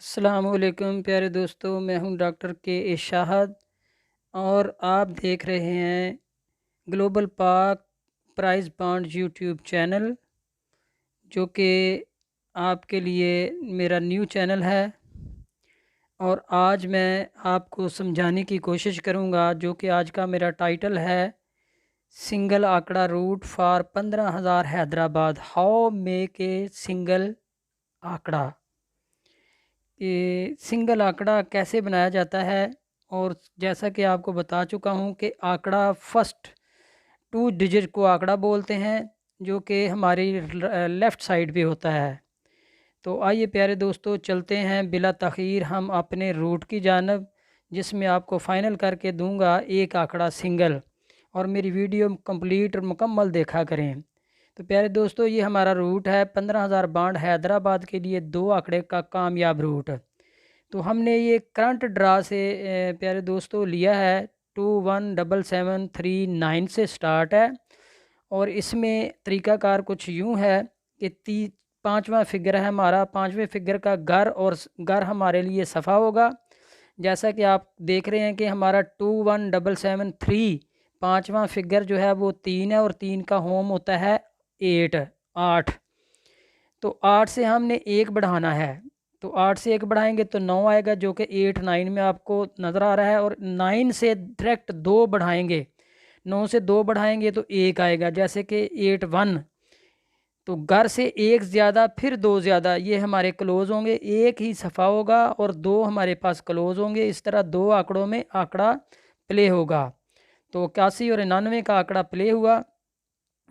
अस्सलामुअलैकुम प्यारे दोस्तों, मैं हूं डॉक्टर के इरशाद और आप देख रहे हैं ग्लोबल पाक प्राइज़ बॉन्ड यूट्यूब चैनल, जो कि आपके लिए मेरा न्यू चैनल है। और आज मैं आपको समझाने की कोशिश करूंगा, जो कि आज का मेरा टाइटल है सिंगल आंकड़ा root for 15,000 Hyderabad, how make a single आंकड़ा। ये सिंगल आंकड़ा कैसे बनाया जाता है, और जैसा कि आपको बता चुका हूँ कि आंकड़ा फर्स्ट 2 डिजिट को आंकड़ा बोलते हैं, जो कि हमारी लेफ़्ट साइड पे होता है। तो आइए प्यारे दोस्तों, चलते हैं बिला तख़ीर हम अपने रूट की जानब, जिसमें आपको फ़ाइनल करके दूंगा एक आंकड़ा सिंगल। और मेरी वीडियो कंप्लीट और मुकम्मल देखा करें। तो प्यारे दोस्तों, ये हमारा रूट है 15,000 बांड हैदराबाद के लिए 2 आंकड़े का कामयाब रूट। तो हमने ये करंट ड्रा से प्यारे दोस्तों लिया है। 217739 से स्टार्ट है, और इसमें तरीक़ाकार कुछ यूँ है कि पाँचवा फिगर है हमारा। पाँचवें फिगर का घर, और घर हमारे लिए सफ़ा होगा। जैसा कि आप देख रहे हैं कि हमारा 21773 पाँचवा फिगर जो है वो 3 है, और 3 का होम होता है 8। तो 8 से हमने 1 बढ़ाना है। तो 8 से 1 बढ़ाएंगे तो 9 आएगा, जो कि 8 9 में आपको नज़र आ रहा है। और 9 से डायरेक्ट 2 बढ़ाएंगे, 9 से 2 बढ़ाएंगे तो 1 आएगा, जैसे कि 8 1। तो घर से 1 ज़्यादा फिर 2 ज़्यादा, ये हमारे क्लोज़ होंगे। 1 ही सफ़ा होगा और 2 हमारे पास क्लोज़ होंगे। इस तरह 2 आंकड़ों में आंकड़ा प्ले होगा। तो 81 और 99 का आंकड़ा प्ले हुआ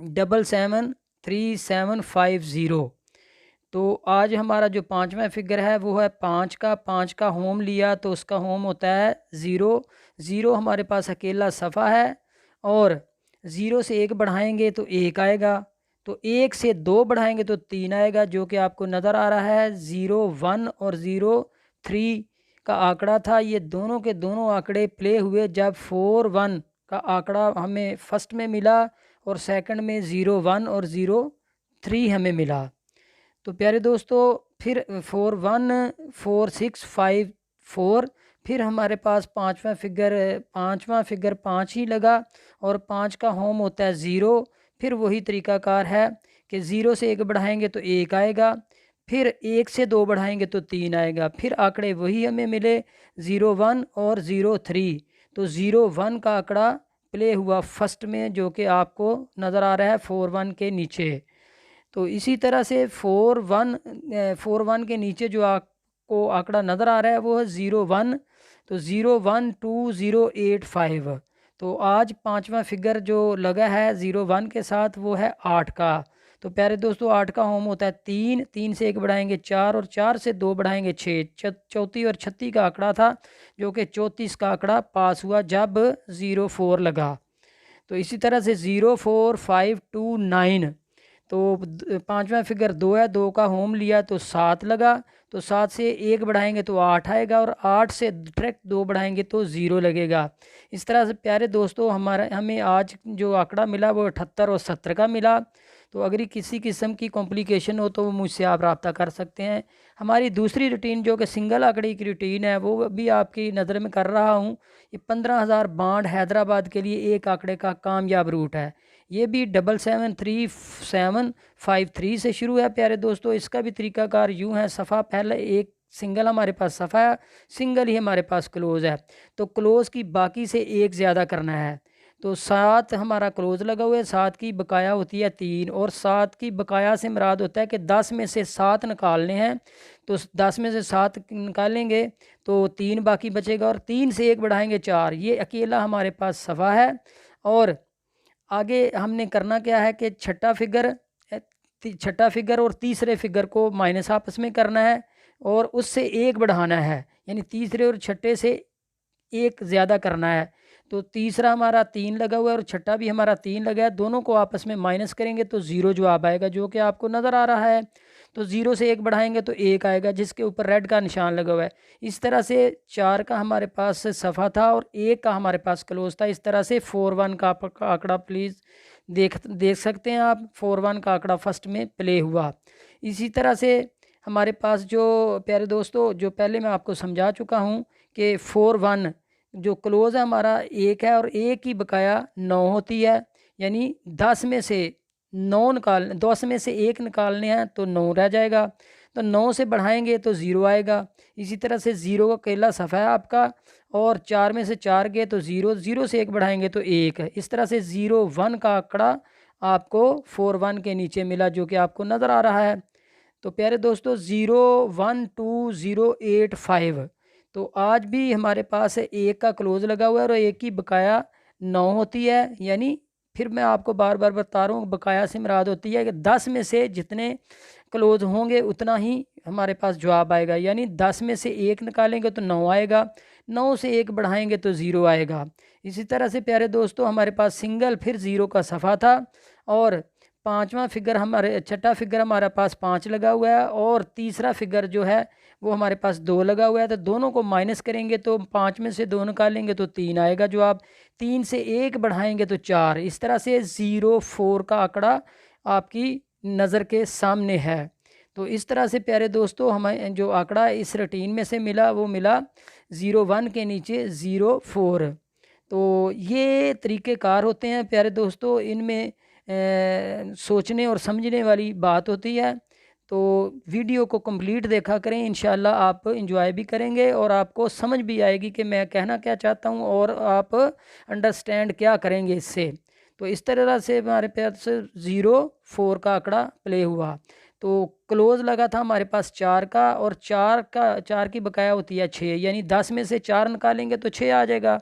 773750। तो आज हमारा जो पाँचवा फिगर है वो है 5 का। 5 का होम लिया तो उसका होम होता है 0। 0 हमारे पास अकेला सफ़ा है, और 0 से 1 बढ़ाएंगे तो 1 आएगा। तो 1 से 2 बढ़ाएंगे तो 3 आएगा, जो कि आपको नज़र आ रहा है। 0 1 और 0 3 का आंकड़ा था। ये दोनों के दोनों आंकड़े प्ले हुए जब 4 1 का आंकड़ा हमें फर्स्ट में मिला, और सेकंड में 0 1 और 0 3 हमें मिला। तो प्यारे दोस्तों, फिर 4 1 4 6 5 4, फिर हमारे पास पाँचवा फिगर 5 ही लगा, और 5 का होम होता है 0। फिर वही तरीकाकार है कि 0 से 1 बढ़ाएंगे तो 1 आएगा, फिर 1 से 2 बढ़ाएंगे तो 3 आएगा। फिर आंकड़े वही हमें मिले 0 1 और 0 3। तो 0 1 का आंकड़ा प्ले हुआ फर्स्ट में, जो कि आपको नज़र आ रहा है 4 1 के नीचे। तो इसी तरह से 4 1 के नीचे जो आपको आंकड़ा नज़र आ रहा है वो है 0 1। तो 0 1 2 0 8 5। तो आज पाँचवा फिगर जो लगा है 0 1 के साथ वो है 8 का। तो प्यारे दोस्तों, 8 का होम होता है 3। 3 से 1 बढ़ाएंगे 4, और 4 से 2 बढ़ाएंगे 6। 34 और 36 का आंकड़ा था, जो कि 34 का आंकड़ा पास हुआ जब 0 4 लगा। तो इसी तरह से 0 4 5 2 9। तो पाँचवा फिगर 2 है। 2 का होम लिया तो 7 लगा। तो 7 से 1 बढ़ाएंगे तो 8 आएगा, और 8 से डायरेक्ट 2 बढ़ाएंगे तो 0 लगेगा। इस तरह से प्यारे दोस्तों, हमें आज जो आंकड़ा मिला वो 78 और 70 का मिला। तो अगर किसी किस्म की कॉम्प्लिकेशन हो तो वो मुझसे आप रब्ता कर सकते हैं। हमारी दूसरी रूटीन जो कि सिंगल आंकड़े की रूटीन है, वो भी आपकी नज़र में कर रहा हूँ। ये 15,000 बांड हैदराबाद के लिए एक आंकड़े का कामयाब रूट है। ये भी 773753 से शुरू है प्यारे दोस्तों। इसका भी तरीकाकार यूँ है, सफ़ा पहले एक सिंगल हमारे पास सफ़ा है, सिंगल ही हमारे पास क्लोज़ है। तो क्लोज़ की बाकी से 1 ज़्यादा करना है। तो 7 हमारा क्लोज़ लगा हुआ है, 7 की बकाया होती है 3, और 7 की बकाया से मुराद होता है कि 10 में से 7 निकालने हैं। तो 10 में से 7 निकालेंगे तो 3 बाकी बचेगा, और 3 से 1 बढ़ाएंगे 4। ये अकेला हमारे पास सफ़ा है। और आगे हमने करना क्या है कि छठा फिगर और तीसरे फिगर को माइनस आपस में करना है, और उससे 1 बढ़ाना है, यानी तीसरे और छठे से 1 ज़्यादा करना है। तो तीसरा हमारा 3 लगा हुआ है, और छठा भी हमारा 3 लगा है। दोनों को आपस में माइनस करेंगे तो 0 जवाब आएगा, जो कि आपको नज़र आ रहा है। तो 0 से 1 बढ़ाएंगे तो 1 आएगा, जिसके ऊपर रेड का निशान लगा हुआ है। इस तरह से 4 का हमारे पास सफ़ा था, और 1 का हमारे पास क्लोज था। इस तरह से 4 1 का आंकड़ा प्लीज़ देख सकते हैं आप। 4 1 का आंकड़ा फर्स्ट में प्ले हुआ। इसी तरह से हमारे पास जो प्यारे दोस्तों, जो पहले मैं आपको समझा चुका हूँ कि 4-1 जो क्लोज़ है हमारा 1 है और 1 की बकाया 9 होती है। यानी 10 में से 10 में से 1 निकालने हैं तो 9 रह जाएगा। तो 9 से बढ़ाएंगे तो 0 आएगा। इसी तरह से 0 का अकेला सफ़ा है आपका, और 4 में से 4 गए तो 0, 0 से 1 बढ़ाएंगे तो 1 है। इस तरह से 0-1 का आंकड़ा आपको 4-1 के नीचे मिला, जो कि आपको नज़र आ रहा है। तो प्यारे दोस्तों 0-1-2-0-8-5, तो आज भी हमारे पास 1 का क्लोज लगा हुआ है और 1 की बकाया 9 होती है। यानी फिर मैं आपको बार बार बता रहा हूँ, बकाया से मुराद होती है कि 10 में से जितने क्लोज होंगे उतना ही हमारे पास जवाब आएगा। यानी 10 में से 1 निकालेंगे तो 9 आएगा, 9 से 1 बढ़ाएंगे तो 0 आएगा। इसी तरह से प्यारे दोस्तों हमारे पास सिंगल फिर 0 का सफ़ा था, और पाँचवा फिगर छठा फिगर हमारे पास 5 लगा हुआ है, और तीसरा फिगर जो है वो हमारे पास 2 लगा हुआ है। तो दोनों को माइनस करेंगे तो 5 में से 2 निकालेंगे तो 3 आएगा जवाब। 3 से 1 बढ़ाएंगे तो 4। इस तरह से 0-4 का आंकड़ा आपकी नज़र के सामने है। तो इस तरह से प्यारे दोस्तों हमें जो आंकड़ा इस रूटीन में से मिला वो मिला 0-1 के नीचे 0-4। तो ये तरीक़ेकार होते हैं प्यारे दोस्तों, इनमें सोचने और समझने वाली बात होती है। तो वीडियो को कंप्लीट देखा करें, इंशाल्लाह आप एंजॉय भी करेंगे और आपको समझ भी आएगी कि मैं कहना क्या चाहता हूँ, और आप अंडरस्टैंड क्या करेंगे इससे। तो इस तरह से हमारे पास 0-4 का आंकड़ा प्ले हुआ। तो क्लोज लगा था हमारे पास 4 का, और 4 की बकाया होती है 6। यानी 10 में से 4 निकालेंगे तो 6 आ जाएगा।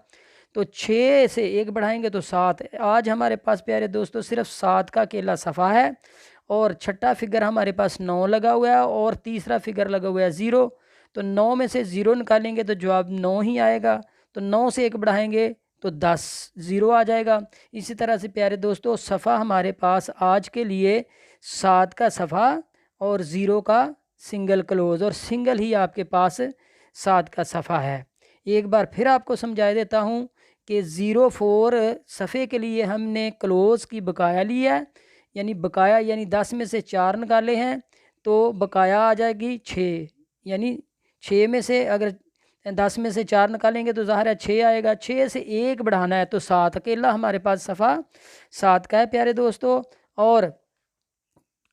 तो 6 से 1 बढ़ाएंगे तो 7। आज हमारे पास प्यारे दोस्तों सिर्फ 7 का अकेला सफ़ा है, और छठा फिगर हमारे पास 9 लगा हुआ है, और तीसरा फिगर लगा हुआ है 0। तो 9 में से 0 निकालेंगे तो जवाब 9 ही आएगा। तो 9 से 1 बढ़ाएंगे तो 10, 0 आ जाएगा। इसी तरह से प्यारे दोस्तों सफ़ा हमारे पास आज के लिए 7 का सफ़ा और 0 का सिंगल क्लोज, और सिंगल ही आपके पास 7 का सफ़ा है। एक बार फिर आपको समझा देता हूँ कि 0-4 सफ़े के लिए हमने क्लोज़ की बकाया ली है। यानी बकाया यानी 10 में से 4 निकाले हैं तो बकाया आ जाएगी 6। यानी 6 में से अगर 10 में से 4 निकालेंगे तो ज़ाहिर है 6 आएगा। 6 से 1 बढ़ाना है तो 7, अकेला हमारे पास सफ़ा 7 का है प्यारे दोस्तों। और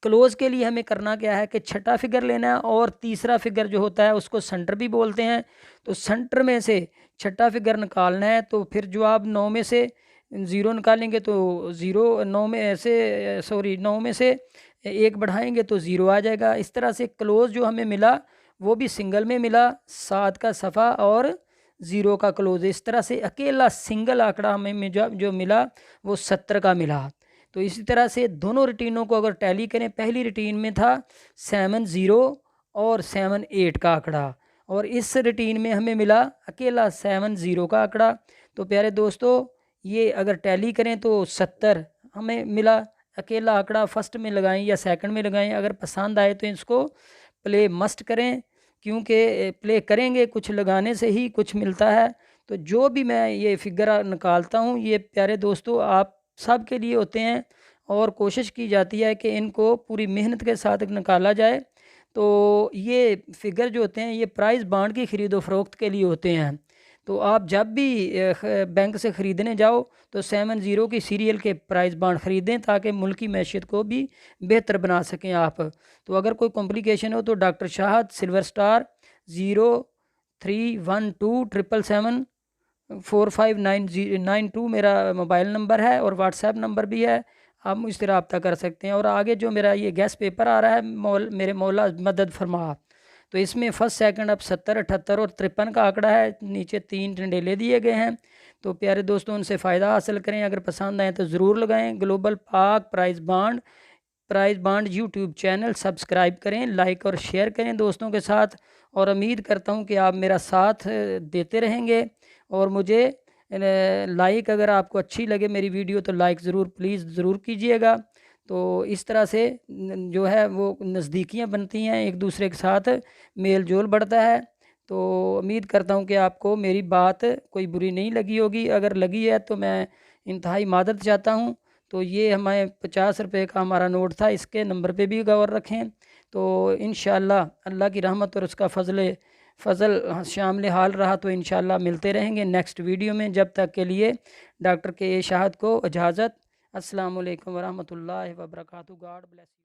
क्लोज़ के लिए हमें करना क्या है कि छठा फिगर लेना है, और तीसरा फिगर जो होता है उसको सेंटर भी बोलते हैं। तो सेंटर में से छठा फिगर निकालना है, तो फिर जवाब 9 में से 0 निकालेंगे तो 0, 9 में से 9 में से 1 बढ़ाएंगे तो 0 आ जाएगा। इस तरह से क्लोज़ जो हमें मिला वो भी सिंगल में मिला, 7 का सफ़ा और 0 का क्लोज़। इस तरह से अकेला सिंगल आंकड़ा हमें जो मिला वो 70 का मिला। तो इसी तरह से दोनों रूटीनों को अगर टैली करें, पहली रूटीन में था 7-0 और 7-8 का आंकड़ा, और इस रूटीन में हमें मिला अकेला 7-0 का आंकड़ा। तो प्यारे दोस्तों ये अगर टैली करें तो 70 हमें मिला अकेला आंकड़ा। फर्स्ट में लगाएं या सेकंड में लगाएं, अगर पसंद आए तो इसको प्ले मस्ट करें, क्योंकि प्ले करेंगे कुछ लगाने से ही कुछ मिलता है। तो जो भी मैं ये फिगर निकालता हूँ ये प्यारे दोस्तों आप सब के लिए होते हैं, और कोशिश की जाती है कि इनको पूरी मेहनत के साथ निकाला जाए। तो ये फिगर जो होते हैं ये प्राइस बांड की ख़रीदो फरोख्त के लिए होते हैं। तो आप जब भी बैंक से ख़रीदने जाओ तो 7-0 की सीरियल के प्राइस बांड ख़रीदें, ताकि मुल्की मैशियत को भी बेहतर बना सकें आप। तो अगर कोई कॉम्प्लिकेशन हो तो डॉक्टर शाहद सिल्वर स्टार 031277474592 मेरा मोबाइल नंबर है, और व्हाट्सएप नंबर भी है, आप मुझसे रब्ता कर सकते हैं। और आगे जो मेरा ये गैस पेपर आ रहा है मेरे मौला मदद फरमा, तो इसमें फर्स्ट सेकंड अब 70, 78 और 53 का आंकड़ा है। नीचे 3 डंडेले दिए गए हैं। तो प्यारे दोस्तों उनसे फ़ायदा हासिल करें, अगर पसंद आए तो ज़रूर लगाएं। ग्लोबल पाक price bond YouTube channel subscribe करें, लाइक और शेयर करें दोस्तों के साथ, और उम्मीद करता हूं कि आप मेरा साथ देते रहेंगे। और मुझे लाइक, अगर आपको अच्छी लगे मेरी वीडियो तो लाइक प्लीज़ ज़रूर कीजिएगा। तो इस तरह से जो है वो नज़दीकियाँ बनती हैं, एक दूसरे के साथ मेल जोल बढ़ता है। तो उम्मीद करता हूँ कि आपको मेरी बात कोई बुरी नहीं लगी होगी, अगर लगी है तो मैं इंतहाई मादद चाहता हूँ। तो ये हमें 50 रुपये का हमारा नोट था, इसके नंबर पे भी गौर रखें। तो इंशाअल्लाह अल्लाह की रहमत और उसका फ़ज़ल शामिल हाल रहा तो इंशाअल्लाह मिलते रहेंगे नेक्स्ट वीडियो में। जब तक के लिए डॉक्टर के शाहद को इजाज़त। अस्सलाम वालेकुम व रहमतुल्लाहि व बरकातहू। God bless you.